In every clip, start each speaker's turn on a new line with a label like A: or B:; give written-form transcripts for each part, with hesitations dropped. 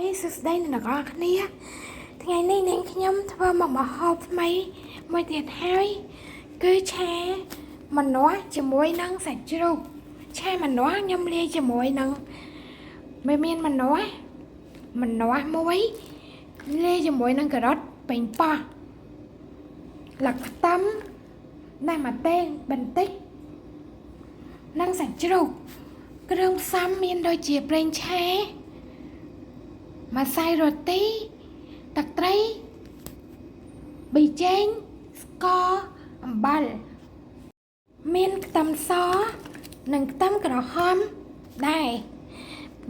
A: នេះសួស្តីអ្នកនរគ្នាថ្ងៃនេះនាងខ្ញុំធ្វើមកម្ហូបថ្មីមួយទៀតហើយគឺឆាម្នាស់ជាមួយនឹងសាច់ជ្រូកឆាម្នាស់ខ្ញុំលាយជាមួយនឹងមានម្នាស់មួយលាយជាមួយនឹងការ៉ុតប៉េងប៉ោះលខ្ទឹមនិងម្ទេសបន្តិចនិងសាច់ជ្រូកគ្រឿងផ្សំមានដូចជាប្រេងឆាម្សៅរ៉ូទីទឹកត្រីប៊ីចេងស្ករអំបិលមានខ្ទឹមសនិងខ្ទឹមក្រហមដែរ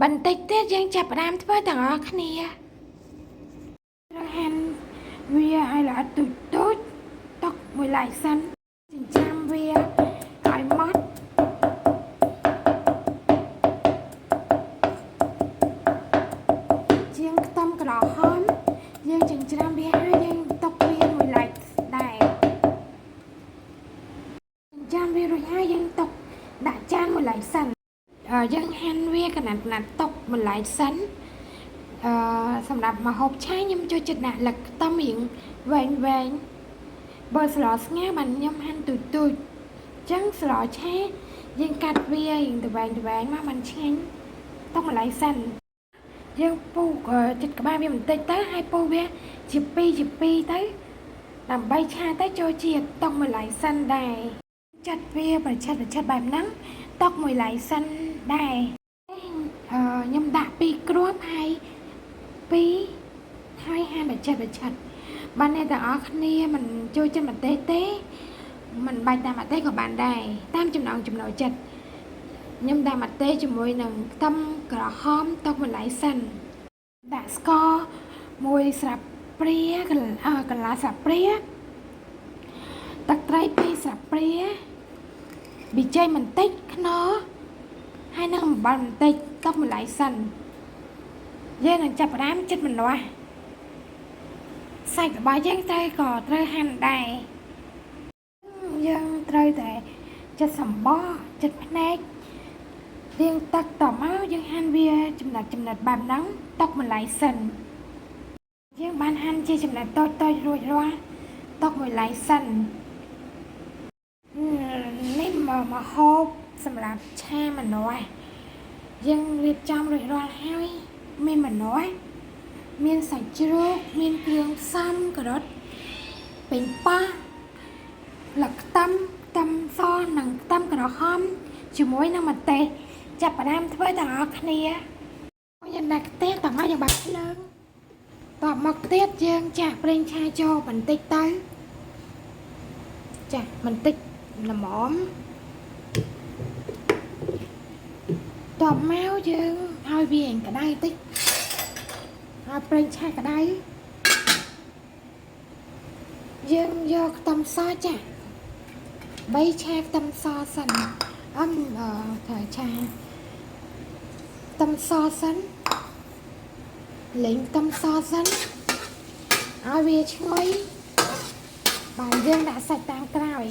A: បន្តិចទៀតយើងចាប់ផ្ដើមធ្វើទាំងអស់គ្នាត្រូវហាន់វាឲ្យល្អិតទូចទុកមួយឡែកសិនចិញ្ច្រាំវាឲ្យម៉ត់ក្រហមយើងចិញ្ច្រាំវាហើយយើងទុកវាមួយឡែកដែរចិញ្ច្រាំវារួចហើយយើងទុកដាក់ចានមួយឡែកសិនយើងហាន់វាកណាត់ទុកមួយឡែកសិនសម្រាប់ម្ហូបឆាខ្ញុំចូលចិត្តដាក់លខ្ទឹមរៀងវែងបើស្លស្ងោរបានខ្ញុំហាន់ទូចអញ្ចឹងស្លឆាយើងកាត់វារៀងទៅវែងមកបានឆ្ងាញ់ទុកមួយឡែកសិនយើងពូចិត្តក្បាលវាបន្តិចទៅហើយពូវាជាពីរទៅដើម្បីឆាទៅចូលជាតិតុកមួយឡៃសិនដែរចាត់វាប្រឆិតបែបហ្នឹងតុកមួយឡៃសិនដែរខ្ញុំដាក់2គ្រាប់ហើយហាន់ប្រឆិតបានអ្នកទាំងអស់គ្នាមិនចូលចិត្តម្ទេសទេមិនបាច់ដាក់ម្ទេសក៏បានដែរតាមចំណង់ចំណូលចិត្តខ្ញុំដាក់ម្ទេសជាមួយនឹងខ្ទឹមក្រហមទុកមួយឡែកសិនដាក់ស្ករមួយស្លាបព្រាកន្លះស្លាបព្រាទឹកត្រី2ស្លាបព្រាប៊ីចេងបន្តិចខ្នុរហើយនឹងអំបិលបន្តិចទុកមួយឡែកសិនយើងនឹងចាប់ផ្ដើមចិតម្នាស់សាច់របស់យើងក៏ត្រូវហាន់ដែរយើងត្រូវតែចិតសម្បកចិតភ្នែករៀងទឹកតមកយើងហាន់វាចំណិតបែបហ្នឹងទុកមួយឡែកសិនយើងបានហាន់ជាចំណិតតូចរួចរាល់ទុកមួយឡែកសិននេះមកហូបសម្រាប់ឆាម្នាស់យើងរៀបចំរួចរាល់ហើយមានម្នាស់មានសាច់ជ្រូកមានគ្រឿងផ្សំការ៉ុតប៉េងប៉ោះលខ្ទឹមសនិងខ្ទឹមក្រហមជាមួយនឹងម្ទេសចាប់ផ្ដើមធ្វើទាំងអស់គ្នាយើងដាក់ខ្ទះតមកយើងបាក់ភ្លើងតបមកទៀតយើងចាក់ប្រេងឆាចូលបន្តិចទៅចាក់បន្តិចល្មមតបមកយើងឲ្យវាឯងក្តៅតិចឲ្យប្រេងឆាក្តៅយើងយកខ្ទឹមសចាក់3ឆាខ្ទឹមសសិនត្រូវឆាខ្ទឹមសសិនលេងខ្ទឹមសសិនឲ្យវាឈ្ងុយបាទយើងដាក់សាច់តាមក្រោយ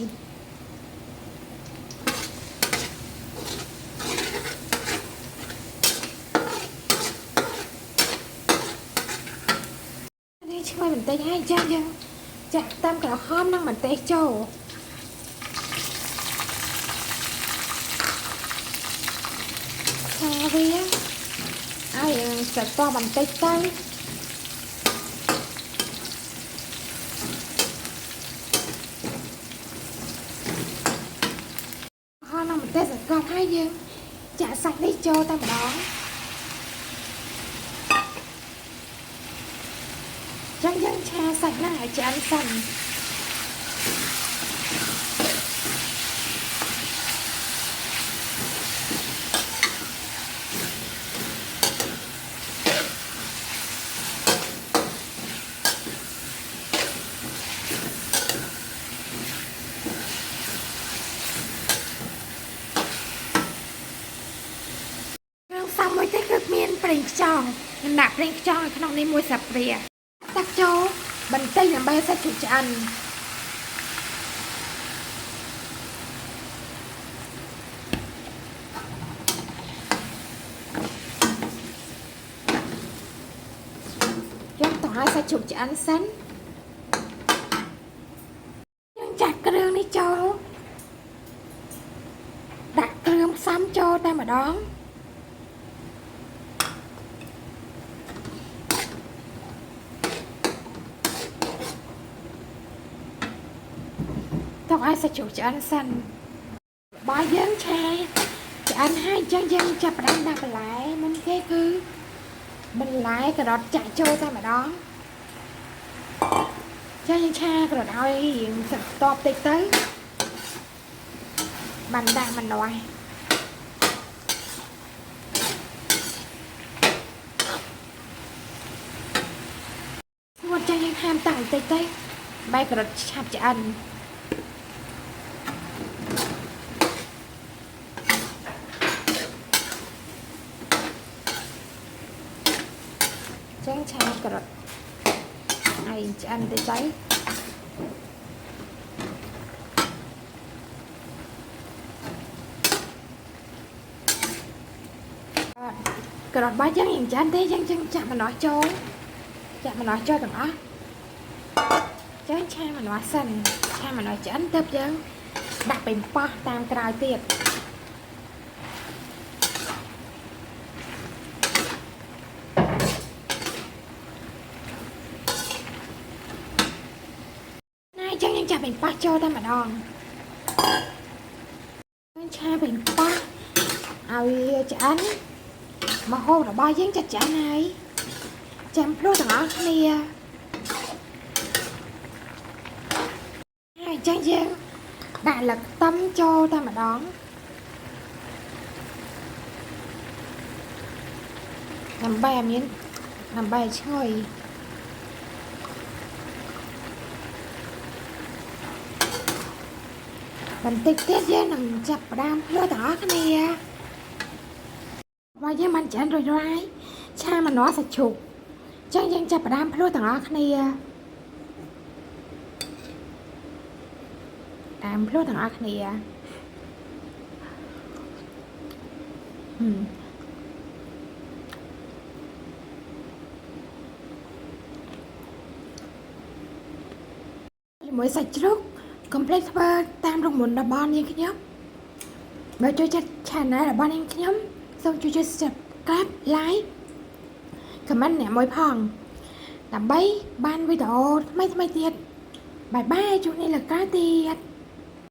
A: នេះឈ្ងុយបន្តិចហើយចាស់យើងចាក់ខ្ទឹមក្រហមនិងម្ទេសចូលវាឲ្យស្រទាប់បន្តិចទៅហើយនឹងបន្តិចស្រទាប់ហើយយើងចាក់សាច់នេះចូលតែម្ដងចឹងយើងឆាសាច់ហ្នឹងឲ្យឆ្អិនសិនមួយទៀតគឺមានប្រេងខ្យងខ្ញុំដាក់ប្រេងខ្យងនៅក្នុងនេះមួយស្លាបព្រាដាក់ចូលបន្តិចដើម្បីសាច់ជូរឆ្អិន ឲ្យសាច់ជ្រូកឆ្អិនសិនយើងចាក់គ្រឿងនេះចូលដាក់គ្រឿងផ្សំចូលតែម្ដងទុកឲ្យសាច់ជ្រូកឆ្អិនសិនបើយើងឆាឆ្អិនហើយអញ្ចឹងយើងចាប់ផ្ដើមដាក់បន្លែមុនគេគឺបន្លែការ៉ុតចាក់ចូលតែម្ដងចាយើងឆាការ៉ុតឲ្យរៀងស្រក់តបតិចទៅបានដាក់ម្នាស់ស្ងួតចាយើងហាមតាំងតិចទៅបែរការ៉ុតឆាប់ឆ្អិនចឹងឆាការ៉ុតឲ្យឆ្អិនតិចទៅការ៉ុតរបស់យើងយ៉ាងច្រើនទេយើងចាក់ម្នាស់ចូលទាំងអស់ចឹងឆាម្នាស់សិនឆាម្នាស់ឆ្អិនទៅយើងដាក់ប៉េងប៉ោះតាមក្រោយទៀតចឹងយើងចាក់ប៉េងប៉ោះចូលតែម្ដងយើងឆាប៉េងប៉ោះឲ្យឆ្អិនម្ហូបរបស់យើងចាត់ឆ្អិនហើយចាំភ្លុះទាំងអស់គ្នាហើយចឹងយើងដាក់លឹកខ្ទឹមចូលតែម្ដងដើម្បីឲ្យឈ្ងុយបន្តិចទៀតយើងនឹងចាប់ផ្ដើមភ្លុះទាំងអស់គ្នាបើយើងមិនឆ្អិនរួចហើយឆាម្នាស់សាច់ជ្រូកចឹងយើងចាប់ផ្ដើមភ្លុះទាំងអស់គ្នាភ្លុះទាំងអស់គ្នាជាមួយសាច់ជ្រូកកុំភ្លេចធ្វើតាមរង្មុនរបស់នាងខ្ញុំបើចូលចិត្ត channel របស់នាងខ្ញុំសូមជួយចុច subscribe like comment អ្នកមួយផងដើម្បីបានវីដេអូថ្មីទៀតបាយបាយជួបគ្នាលើកក្រោយទៀត